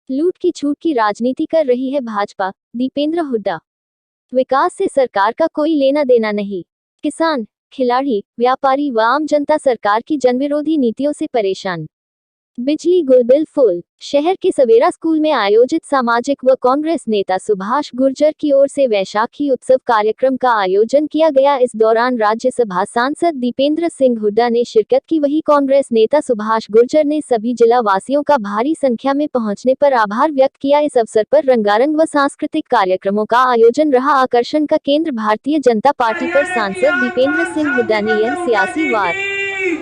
लूट की छूट की राजनीति कर रही है भाजपा, दीपेंद्र हुड्डा। विकास से सरकार का कोई लेना देना नहीं। किसान, खिलाड़ी, व्यापारी व आम जनता सरकार की जनविरोधी नीतियों से परेशान। बिजली गुल बिल फुल। शहर के सवेरा स्कूल में आयोजित सामाजिक व कांग्रेस नेता सुभाष गुर्जर की ओर से वैशाखी उत्सव कार्यक्रम का आयोजन किया गया। इस दौरान राज्यसभा सांसद दीपेंद्र सिंह हुड्डा ने शिरकत की। वहीं कांग्रेस नेता सुभाष गुर्जर ने सभी जिला वासियों का भारी संख्या में पहुंचने पर आभार व्यक्त किया। इस अवसर पर रंगारंग व सांस्कृतिक कार्यक्रमों का आयोजन रहा। आकर्षण का केंद्र भारतीय जनता पार्टी पर सांसद दीपेंद्र सिंह हुड्डा ने यह सियासी वार।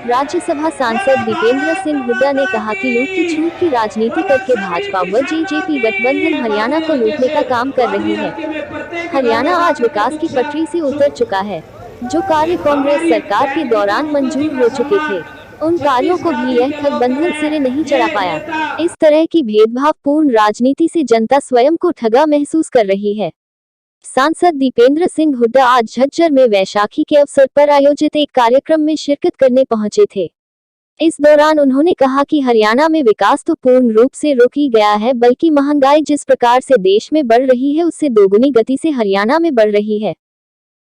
राज्यसभा सांसद दीपेंद्र सिंह हुड्डा ने कहा कि लूट की छूट की राजनीति करके भाजपा व जेजेपी गठबंधन हरियाणा को लूटने का काम कर रही है। हरियाणा आज विकास की पटरी से उतर चुका है। जो कार्य कांग्रेस सरकार के दौरान मंजूर हो चुके थे, उन कार्यों को भी यह गठबंधन सिरे नहीं चढ़ा पाया। इस तरह की भेदभावपूर्ण राजनीति से जनता स्वयं को ठगा महसूस कर रही है। सांसद दीपेंद्र सिंह हुड्डा आज झज्जर में वैशाखी के अवसर पर आयोजित एक कार्यक्रम में शिरकत करने पहुंचे थे। इस दौरान उन्होंने कहा कि हरियाणा में विकास तो पूर्ण रूप से रुक ही गया है, बल्कि महंगाई जिस प्रकार से देश में बढ़ रही है, उससे दोगुनी गति से हरियाणा में बढ़ रही है।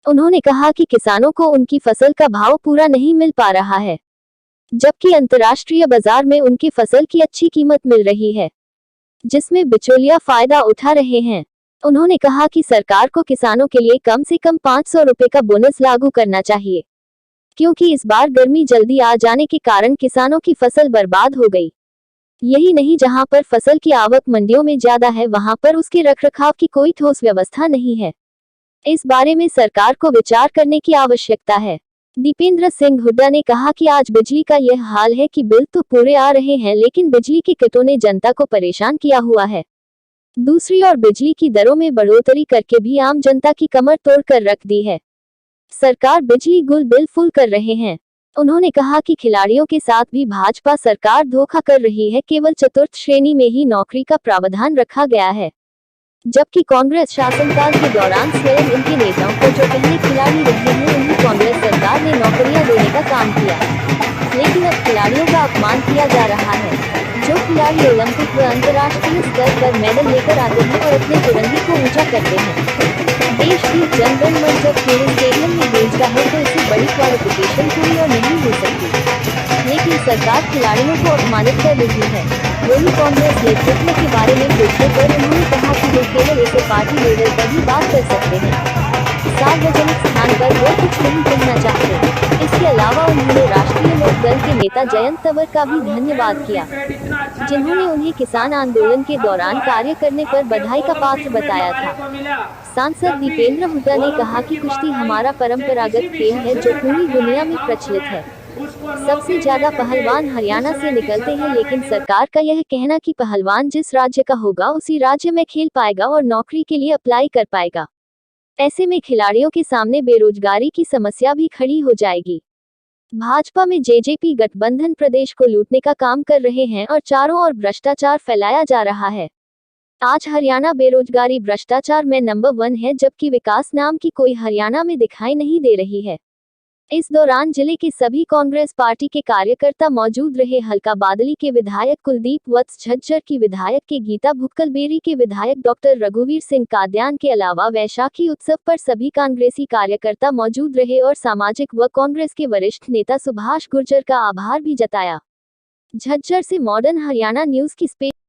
उन्होंने कहा कि किसानों को उनकी फसल का भाव पूरा नहीं मिल पा रहा है, जबकि अंतर्राष्ट्रीय बाजार में उनकी फसल की अच्छी कीमत मिल रही है, जिसमें बिचौलिया फायदा उठा रहे हैं। उन्होंने कहा कि सरकार को किसानों के लिए कम से कम 500 रुपए का बोनस लागू करना चाहिए, क्योंकि इस बार गर्मी जल्दी आ जाने के कारण किसानों की फसल बर्बाद हो गई। यही नहीं, जहां पर फसल की आवक मंडियों में ज्यादा है, वहां पर उसके रखरखाव की कोई ठोस व्यवस्था नहीं है। इस बारे में सरकार को विचार करने की आवश्यकता है। दीपेंद्र सिंह हुड्डा ने कहा कि आज बिजली का यह हाल है कि बिल तो पूरे आ रहे हैं, लेकिन बिजली के कटों ने जनता को परेशान किया हुआ है। दूसरी ओर बिजली की दरों में बढ़ोतरी करके भी आम जनता की कमर तोड़ कर रख दी है। सरकार बिजली गुल बिल फुल कर रहे हैं। उन्होंने कहा कि खिलाड़ियों के साथ भी भाजपा सरकार धोखा कर रही है। केवल चतुर्थ श्रेणी में ही नौकरी का प्रावधान रखा गया है, जबकि कांग्रेस शासनकाल के दौरान स्वयं उनके नेताओं को जो पहले खिलाड़ी रहे हैं, उन्हें कांग्रेस सरकार ने नौकरियां देने का काम किया, लेकिन अब खिलाड़ियों का अपमान किया जा रहा है। जो खिलाड़ी ओलंपिक व अंतर्राष्ट्रीय स्तर पर मेडल लेकर आते हैं और अपने तिरंगे को ऊंचा करते हैं। देश की जनगण मन जब खेल स्टेडियम में भेजता है तो इससे बड़ी क्वालिफिकेशन कोई और नहीं हो सकती, लेकिन सरकार खिलाड़ियों को अपमानित कर रही है। वही कांग्रेस नेतृत्व के बारे में पूछने पर उन्होंने कहा कि वे केवल इसे पार्टी लेवल पर ही बात कर सकते हैं, सार्वजनिक स्थान पर वो कुछ नहीं कहना चाहते। इसके अलावा उन्होंने राष्ट्रीय लोक दल के नेता जयंत तंवर का भी धन्यवाद किया, जिन्होंने उन्हें किसान आंदोलन के दौरान कार्य करने पर बधाई का पात्र बताया था। सांसद दीपेंद्र हुड्डा ने कहा कि कुश्ती हमारा परंपरागत खेल है जो पूरी दुनिया में प्रचलित है। सबसे ज्यादा पहलवान हरियाणा से निकलते हैं, लेकिन सरकार का यह कहना कि पहलवान जिस राज्य का होगा उसी राज्य में खेल पाएगा और नौकरी के लिए अप्लाई कर पाएगा। ऐसे में खिलाड़ियों के सामने बेरोजगारी की समस्या भी खड़ी हो जाएगी। भाजपा में जेजेपी गठबंधन प्रदेश को लूटने का काम कर रहे हैं और चारों ओर भ्रष्टाचार फैलाया जा रहा है। आज हरियाणा बेरोजगारी भ्रष्टाचार में नंबर 1 है, जबकि विकास नाम की कोई हरियाणा में दिखाई नहीं दे रही है। इस दौरान जिले के सभी कांग्रेस पार्टी के कार्यकर्ता मौजूद रहे। हल्का बादली के विधायक कुलदीप वत्स, झज्जर की विधायक के गीता भुक्कलबेरी के विधायक डॉक्टर रघुवीर सिंह कादयान के अलावा वैशाखी उत्सव पर सभी कांग्रेसी कार्यकर्ता मौजूद रहे और सामाजिक व कांग्रेस के वरिष्ठ नेता सुभाष गुर्जर का आभार भी जताया। झज्जर से मॉडर्न हरियाणा न्यूज की स्पेशल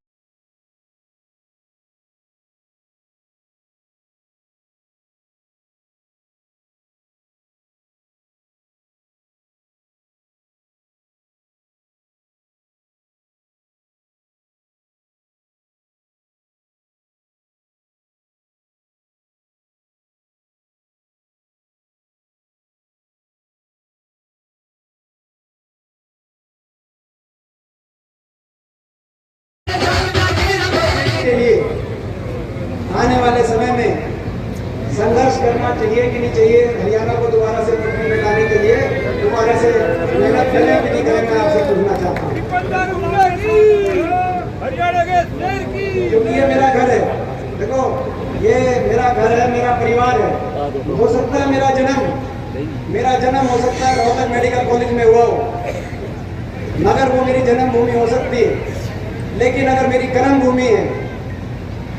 के लिए आने वाले समय में संघर्ष करना चाहिए कि नहीं चाहिए। हरियाणा को दोबारा से पटरी में लाने के लिए दोबारा से मेहनत करें कि नहीं करें, मैं आपसे पूछना चाहता हूँ, क्योंकि ये मेरा घर है। देखो, ये मेरा घर है, मेरा परिवार है। हो सकता है मेरा जन्म हो सकता है रोहतक मेडिकल कॉलेज में हुआ हो, मगर वो मेरी जन्मभूमि हो सकती है, लेकिन अगर मेरी कर्म भूमि है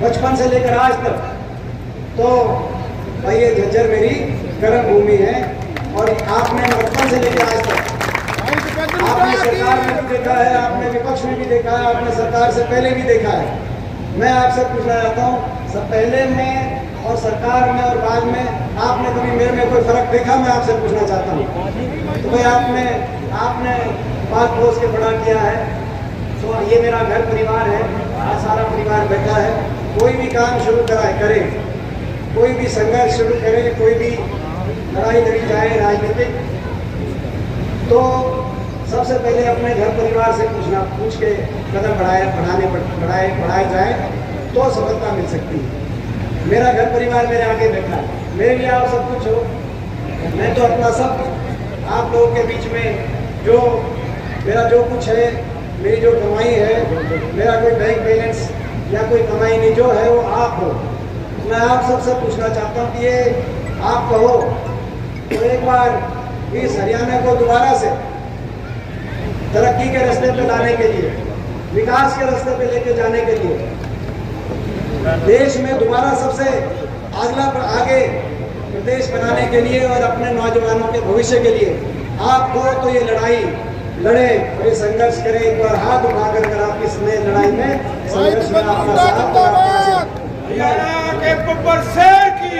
बचपन से लेकर आज तक। तो भाई ये झज्जर मेरी कर्म भूमि है और आपने बचपन से लेकर आज तक आपने सरकार में भी देखा है, आपने विपक्ष में भी देखा है, आपने सरकार से पहले भी देखा है। मैं आपसे पूछना चाहता हूँ, सब पहले में और सरकार में और बाद में आपने कभी मेरे में कोई फर्क देखा? मैं आपसे पूछना चाहता हूँ। तो भाई आपने पाल पोस के बड़ा किया है। तो ये मेरा घर परिवार है, आज सारा परिवार बैठा है। कोई भी काम शुरू करे, कोई भी संघर्ष शुरू करे, कोई भी लड़ाई लड़ी जाए राजनीतिक, तो सबसे पहले अपने घर परिवार से पूछ के कदम बढ़ाए जाए तो सफलता मिल सकती है। मेरा घर परिवार मेरे आगे बैठा है, मेरे लिए आप सब कुछ हो। मैं तो अपना सब आप लोगों के बीच में जो मेरा जो कुछ है, मेरी जो कमाई है, मेरा कोई बैंक बैलेंस या कोई कमाई नहीं, जो है वो आप हो। मैं आप सबसे पूछना चाहता हूँ कि ये आप कहो तो एक बार इस हरियाणा को दोबारा से तरक्की के रास्ते पे लाने के लिए, विकास के रास्ते पे लेके जाने के लिए, देश में दोबारा सबसे आगे प्रदेश बनाने के लिए और अपने नौजवानों के भविष्य के लिए आप हो तो ये लड़ाई लड़े और ये संघर्ष करें। एक बार हाथ उठाकर अगर आप इस नए लड़ाई में संघर्ष में आपका साथ के बब्बर शेर की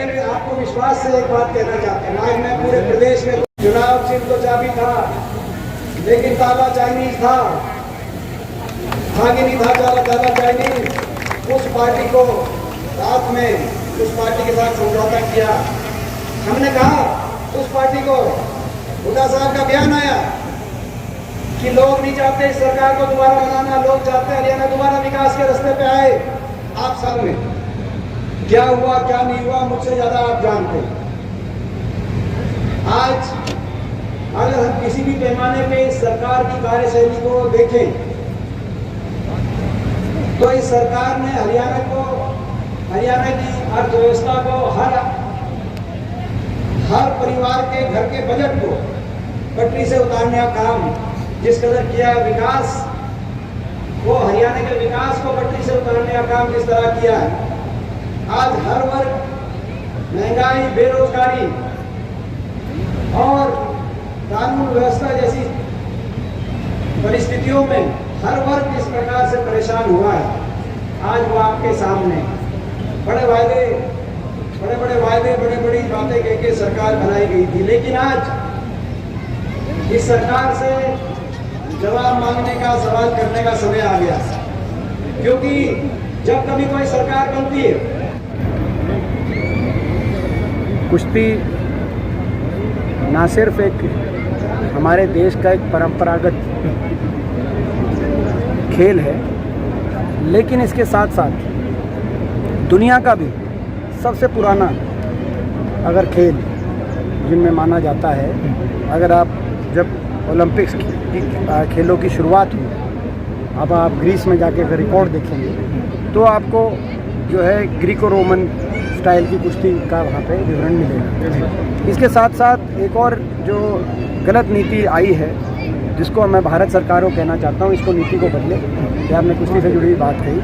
ये आपको विश्वास से एक बात कहना चाहते हैं। आज मैं पूरे प्रदेश में चुनाव चिन्ह तो चाबी था, लेकिन ताला चाइनीज था, आगे नहीं था ताला चाइनीज। उस पार्टी को साथ में उस पार्टी के साथ समझौता किया। हमने कहा उस पार्टी को, हुड्डा साहब का बयान आया कि लोग नहीं चाहते इस सरकार को दोबारा बनाना, लोग चाहते हैं हरियाणा दोबारा विकास के रास्ते पे आए। आप सामने क्या हुआ क्या नहीं हुआ मुझसे ज्यादा आप जानते हैं। आज अगर हम किसी भी पैमाने पे इस सरकार की कार्यशैली को देखें तो इस सरकार ने हरियाणा की अर्थव्यवस्था को हर परिवार के घर के बजट को पटरी से उतारने का काम जिस कदर किया, विकास को हरियाणा के विकास को पटरी से उतारने का काम जिस तरह किया है, आज हर वर्ग, महंगाई, बेरोजगारी और कानून व्यवस्था जैसी परिस्थितियों में हर वर्ग जिस प्रकार से परेशान हुआ है, आज वो आपके सामने बड़े बड़ी बातें कह के सरकार बनाई गई थी। लेकिन आज इस सरकार से जवाब मांगने का, सवाल करने का समय आ गया, क्योंकि जब कभी कोई सरकार बनती है, कुश्ती ना सिर्फ एक हमारे देश का एक परंपरागत खेल है, लेकिन इसके साथ साथ दुनिया का भी सबसे पुराना अगर खेल जिनमें माना जाता है। अगर आप जब ओलंपिक्स की खेलों की शुरुआत हुई, अब आप ग्रीस में जाके अगर रिकॉर्ड देखेंगे तो आपको जो है ग्रीको रोमन स्टाइल की कुश्ती का वहाँ पे विवरण मिलेगा। इसके साथ साथ एक और जो गलत नीति आई है, जिसको मैं भारत सरकार को कहना चाहता हूँ, इसको नीति को बदले। ये आपने कुश्ती से जुड़ी हुई बात कही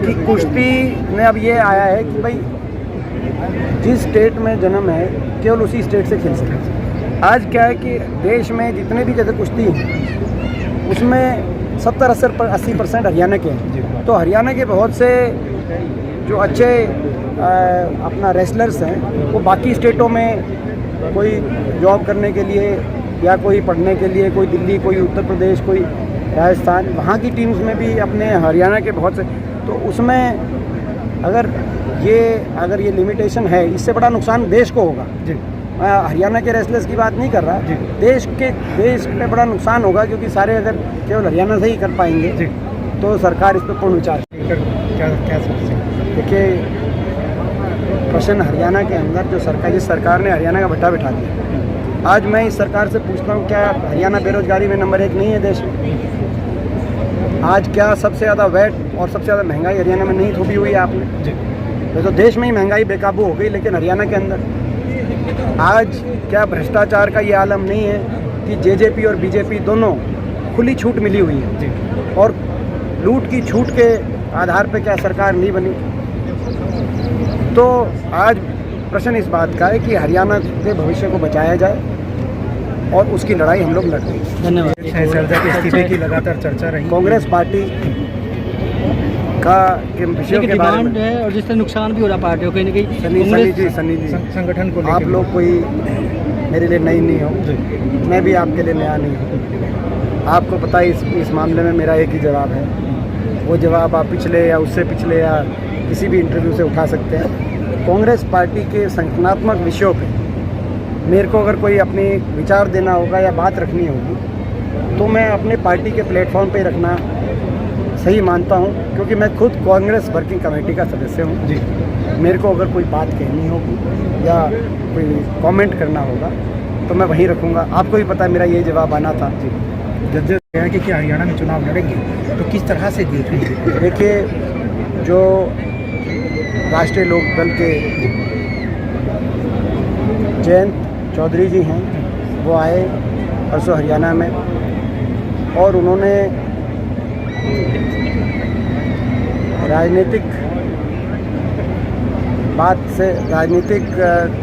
कि कुश्ती में अब ये आया है कि भाई जिस स्टेट में जन्म है केवल उसी स्टेट से खेल सकते। आज क्या है कि देश में जितने भी जैसे कुश्ती हैं उसमें 70-80% हरियाणा के हैं। तो हरियाणा के बहुत से जो अच्छे अपना रेसलर्स हैं वो बाकी स्टेटों में कोई जॉब करने के लिए या कोई पढ़ने के लिए, कोई दिल्ली, कोई उत्तर प्रदेश, कोई राजस्थान, वहाँ की टीम्स में भी अपने हरियाणा के बहुत से, तो उसमें अगर ये लिमिटेशन है, इससे बड़ा नुकसान देश को होगा। मैं हरियाणा के रेसलर्स की बात नहीं कर रहा, देश पे बड़ा नुकसान होगा, क्योंकि सारे अगर केवल हरियाणा से ही कर पाएंगे तो सरकार इस पर पूर्ण विचार क्या देखिए। प्रश्न हरियाणा के अंदर जिस सरकार ने हरियाणा का भट्टा बिठा दिया, आज मैं इस सरकार से पूछता हूँ, क्या हरियाणा बेरोजगारी में नंबर 1 नहीं है देश में? आज क्या सबसे ज़्यादा वैट और सबसे ज़्यादा महंगाई हरियाणा में नहीं थोपी हुई है आपने? तो देश में ही महंगाई बेकाबू हो गई, लेकिन हरियाणा के अंदर आज क्या भ्रष्टाचार का ये आलम नहीं है कि जेजेपी और बीजेपी दोनों खुली छूट मिली हुई है। और लूट की छूट के आधार पे क्या सरकार नहीं बनी? तो आज प्रश्न इस बात का है कि हरियाणा के भविष्य को बचाया जाए और उसकी लड़ाई हम लोग लड़ रहे हैं। धन्यवाद। शहजादा के इस्तीफे की लगातार चर्चा रही। कांग्रेस पार्टी का के विषयों के बारे डिमांड में है और जिससे नुकसान भी हो रहा पार्टियों कहीं ना कहीं सनी जी संगठन को आप लेकर लोग कोई मेरे लिए नई नहीं हो, मैं भी आपके लिए नया नहीं हूँ। आपको पता है इस मामले में मेरा एक ही जवाब है। वो जवाब आप पिछले या उससे पिछले या किसी भी इंटरव्यू से उठा सकते हैं। कांग्रेस पार्टी के संगठनात्मक विषयों पे मेरे को अगर कोई अपनी विचार देना होगा या बात रखनी होगी तो मैं अपने पार्टी के प्लेटफॉर्म पे रखना सही मानता हूँ, क्योंकि मैं खुद कांग्रेस वर्किंग कमेटी का सदस्य हूँ जी। मेरे को अगर कोई बात कहनी होगी या कोई कमेंट करना होगा तो मैं वहीं रखूँगा। आपको भी पता है मेरा ये जवाब आना था जी। जज्जर कहा कि हरियाणा में चुनाव लड़ेंगे, तो किस तरह से देख रहे हैं? देखिए, जो राष्ट्रीय लोकदल के जयंत चौधरी जी हैं वो आए परसों हरियाणा में और उन्होंने राजनीतिक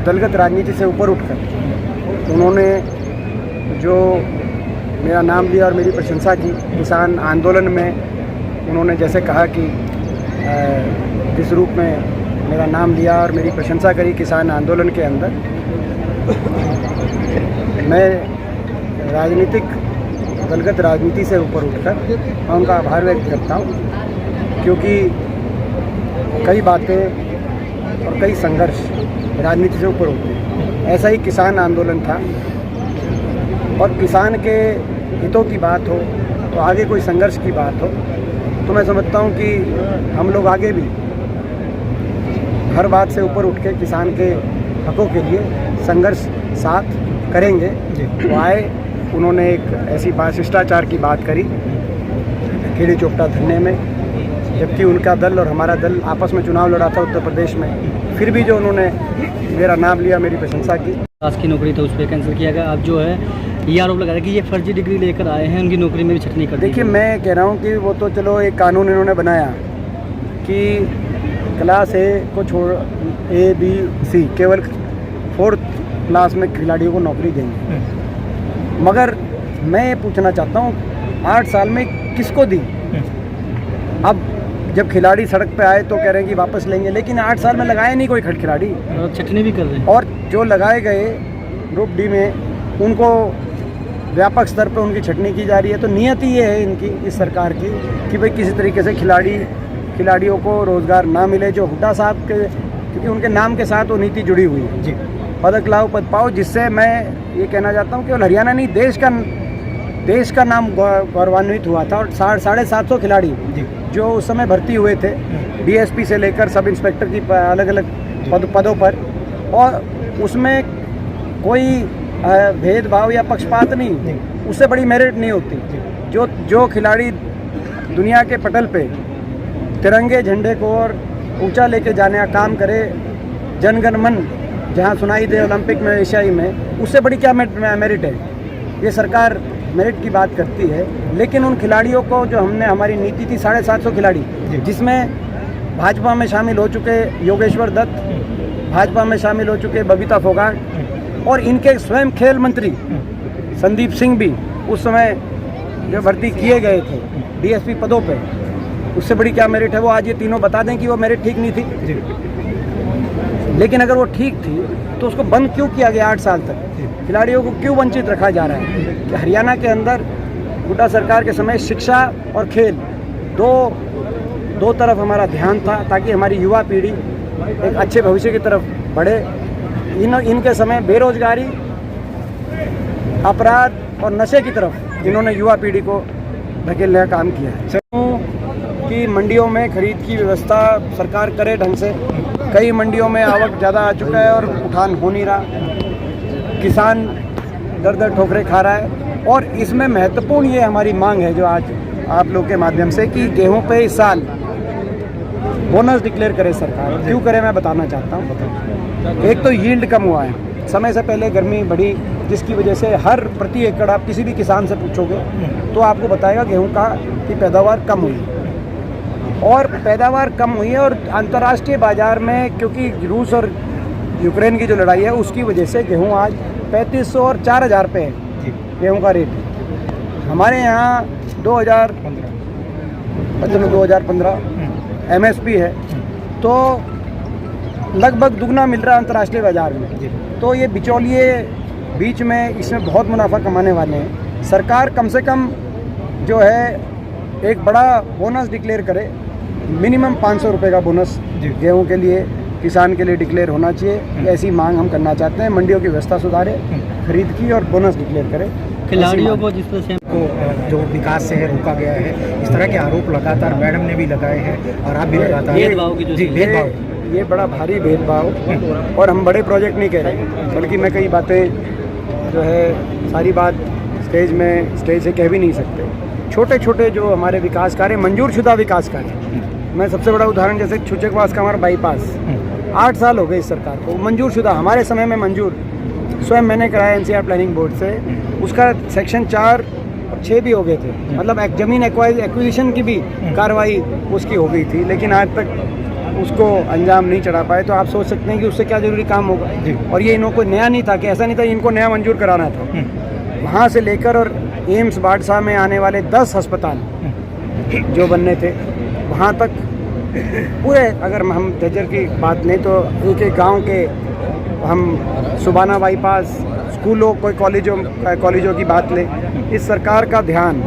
दलगत राजनीति से ऊपर उठकर उन्होंने जो मेरा नाम लिया और मेरी प्रशंसा की किसान आंदोलन में। उन्होंने जैसे कहा कि जिस रूप में मेरा नाम लिया और मेरी प्रशंसा करी किसान आंदोलन के अंदर, मैं दलगत राजनीति से ऊपर उठकर मैं उनका आभार व्यक्त करता हूँ, क्योंकि कई बातें और कई संघर्ष राजनीति से ऊपर होते हैं। ऐसा ही किसान आंदोलन था और किसान के हितों की बात हो तो आगे कोई संघर्ष की बात हो तो मैं समझता हूँ कि हम लोग आगे भी हर बात से ऊपर उठ के किसान के हकों के लिए संघर्ष साथ करेंगे। वो आए, उन्होंने एक ऐसी शिष्टाचार की बात करी खेड़ी चोपटा धरने में, जबकि उनका दल और हमारा दल आपस में चुनाव लड़ा था उत्तर प्रदेश में, फिर भी जो उन्होंने मेरा नाम लिया, मेरी प्रशंसा की। पास की नौकरी था उस पर कैंसिल किया गया। अब जो है ये आरोप लगा रहा है कि ये फर्जी डिग्री लेकर आए हैं, उनकी नौकरी में भी छटनी कर दी। देखिए, मैं कह रहा हूँ कि वो तो चलो एक कानून इन्होंने बनाया कि क्लास ए को छोड़ ABC केवल 4th क्लास में खिलाड़ियों को नौकरी देंगे, मगर मैं ये पूछना चाहता हूँ 8 साल में किसको दी? अब जब खिलाड़ी सड़क पे आए तो कह रहे हैं कि वापस लेंगे, लेकिन 8 साल में लगाए नहीं कोई खिलाड़ी, और छटनी भी कर रहे हैं। और जो लगाए गए ग्रुप डी में उनको व्यापक स्तर पे उनकी छटनी की जा रही है। तो नियत ही ये है इनकी, इस सरकार की, कि भाई किसी तरीके से खिलाड़ियों को रोज़गार ना मिले। जो हुड्डा साहब के, क्योंकि उनके नाम के साथ वो नीति जुड़ी हुई है जी, पदक लाओ पद पाओ, जिससे मैं ये कहना चाहता हूँ केवल हरियाणा नहीं देश का नाम गौरवान्वित हुआ था। और 750 खिलाड़ी जो उस समय भर्ती हुए थे DSP से लेकर सब इंस्पेक्टर की अलग अलग पदों पर, और उसमें कोई भेदभाव या पक्षपात नहीं, उससे बड़ी मेरिट नहीं होती। जो खिलाड़ी दुनिया के पटल पे तिरंगे झंडे को और ऊंचा लेके जाने का काम करे, जनगण मन जहां सुनाई दे ओलंपिक में, एशियाई में, उससे बड़ी क्या मेरिट है? ये सरकार मेरिट की बात करती है, लेकिन उन खिलाड़ियों को जो हमारी नीति थी 750 खिलाड़ी, जिसमें भाजपा में शामिल हो चुके योगेश्वर दत्त, भाजपा में शामिल हो चुके बबीता फोगाट, और इनके स्वयं खेल मंत्री संदीप सिंह भी उस समय जो भर्ती किए गए थे DSP पदों पे, उससे बड़ी क्या मेरिट है? वो आज ये तीनों बता दें कि वो मेरिट ठीक नहीं थी, लेकिन अगर वो ठीक थी तो उसको बंद क्यों किया गया 8 साल तक? खिलाड़ियों को क्यों वंचित रखा जा रहा है? कि हरियाणा के अंदर हुड्डा सरकार के समय शिक्षा और खेल दो तरफ हमारा ध्यान था, ताकि हमारी युवा पीढ़ी एक अच्छे भविष्य की तरफ बढ़े। इनके समय बेरोजगारी, अपराध और नशे की तरफ इन्होंने युवा पीढ़ी को धकेलने का काम किया है। कि मंडियों में खरीद की व्यवस्था सरकार करे ढंग से। कई मंडियों में आवक ज़्यादा आ चुका है और उठान हो नहीं रहा, किसान दर ठोकरे खा रहा है। और इसमें महत्वपूर्ण ये हमारी मांग है जो आज आप लोग के माध्यम से, कि गेहूं पे इस साल बोनस डिक्लेयर करे सरकार। क्यों करे मैं बताना चाहता हूँ। एक तो यील्ड कम हुआ है, समय से पहले गर्मी बढ़ी, जिसकी वजह से हर प्रति एकड़ आप किसी भी किसान से पूछोगे तो आपको बताएगा गेहूं की पैदावार कम हुई। और पैदावार कम हुई है। और अंतर्राष्ट्रीय बाज़ार में क्योंकि रूस और यूक्रेन की जो लड़ाई है उसकी वजह से गेहूँ आज 3500 और 4000 पे है गेहूँ का रेट। हमारे यहाँ 2015 MSP है, तो लगभग दुगना मिल रहा है अंतर्राष्ट्रीय बाज़ार में। तो ये बिचौलिए बीच में इसमें बहुत मुनाफा कमाने वाले हैं। सरकार कम से कम जो है एक बड़ा बोनस डिक्लेयर करे, मिनिमम 500 रुपये का बोनस गेहूं के लिए, किसान के लिए डिक्लेयर होना चाहिए। ऐसी मांग हम करना चाहते हैं। मंडियों की व्यवस्था सुधारे, खरीद की, और बोनस डिक्लेयर करे। खिलाड़ियों को जिस तरह से को जो विकास से है रोका गया है, इस तरह के आरोप लगातार मैडम ने भी लगाए हैं और आप भी लगातार भेदभाव की जो जी भेदभाव ये बड़ा भारी भेदभाव, और हम बड़े प्रोजेक्ट नहीं कह रहे, बल्कि मैं कई बातें जो है सारी बात स्टेज से कह भी नहीं सकते। छोटे छोटे जो हमारे विकास कार्य, मंजूर शुदा विकास कार्य, मैं सबसे बड़ा उदाहरण जैसे छुचकवास का हमारा बाईपास 8 साल हो गए इस सरकार को, मंजूर शुदा हमारे समय में मंजूर स्वयं मैंने कराया NCR प्लानिंग बोर्ड से। उसका सेक्शन 4 और 6 भी हो गए थे, मतलब एक ज़मीन एक्विजिशन की भी कार्रवाई उसकी हो गई थी, लेकिन आज तक उसको अंजाम नहीं चढ़ा पाए। तो आप सोच सकते हैं कि उससे क्या ज़रूरी काम होगा। और ये इनको नया नहीं था, कि ऐसा नहीं था इनको नया मंजूर कराना था। वहाँ से लेकर और एम्स बाड़सा में आने वाले 10 अस्पताल जो बनने थे, वहाँ तक पूरे, अगर हम जजर की बात नहीं तो एक एक गाँव के, हम सुबाना बाईपास, स्कूलों, कोई कॉलेजों की बात लें, इस सरकार का ध्यान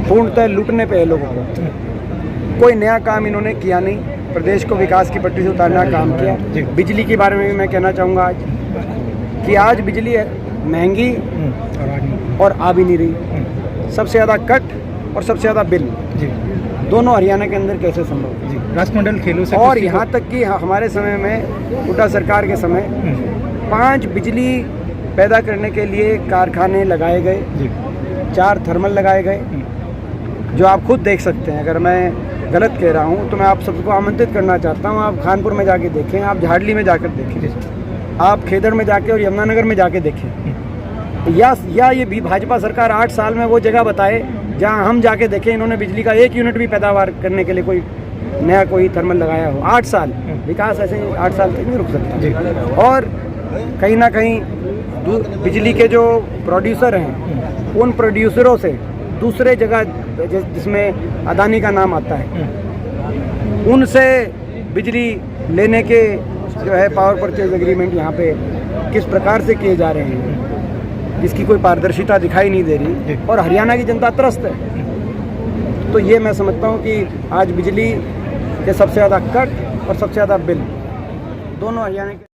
पूर्णतः लूटने पे है लोगों को। कोई नया काम इन्होंने किया नहीं, प्रदेश को विकास की पटरी से उतारने का काम किया। बिजली के बारे में भी मैं कहना चाहूँगा आज कि आज बिजली महंगी और आ भी नहीं रही। सबसे ज़्यादा कट और सबसे ज़्यादा बिल दोनों हरियाणा के अंदर कैसे संभव है? राष्ट्रमंडल खेलों से और यहाँ तक कि हमारे समय में, हुड्डा सरकार के समय 5 बिजली पैदा करने के लिए कारखाने लगाए गए, 4 थर्मल लगाए गए, जो आप खुद देख सकते हैं। अगर मैं गलत कह रहा हूँ तो मैं आप सबको आमंत्रित करना चाहता हूँ, आप खानपुर में जाके देखें, आप झाड़ली में जाकर देखें, आप खेदड़ में जाके और यमुनानगर में जाके देखें। या ये भी भाजपा सरकार 8 साल में वो जगह बताए जहाँ हम जाके देखें इन्होंने बिजली का 1 यूनिट भी पैदावार करने के लिए कोई नया कोई थर्मल लगाया हो। 8 साल विकास ऐसे 8 साल तक नहीं रुक सकता। और कहीं ना कहीं बिजली के जो प्रोड्यूसर हैं, उन प्रोड्यूसरों से दूसरे जगह जिसमें अदानी का नाम आता है, उनसे बिजली लेने के जो है पावर परचेज एग्रीमेंट यहाँ पे किस प्रकार से किए जा रहे हैं, इसकी कोई पारदर्शिता दिखाई नहीं दे रही। और हरियाणा की जनता त्रस्त है। तो ये मैं समझता हूँ कि आज बिजली के सबसे ज़्यादा कट और सबसे ज़्यादा बिल दोनों हरियाणा के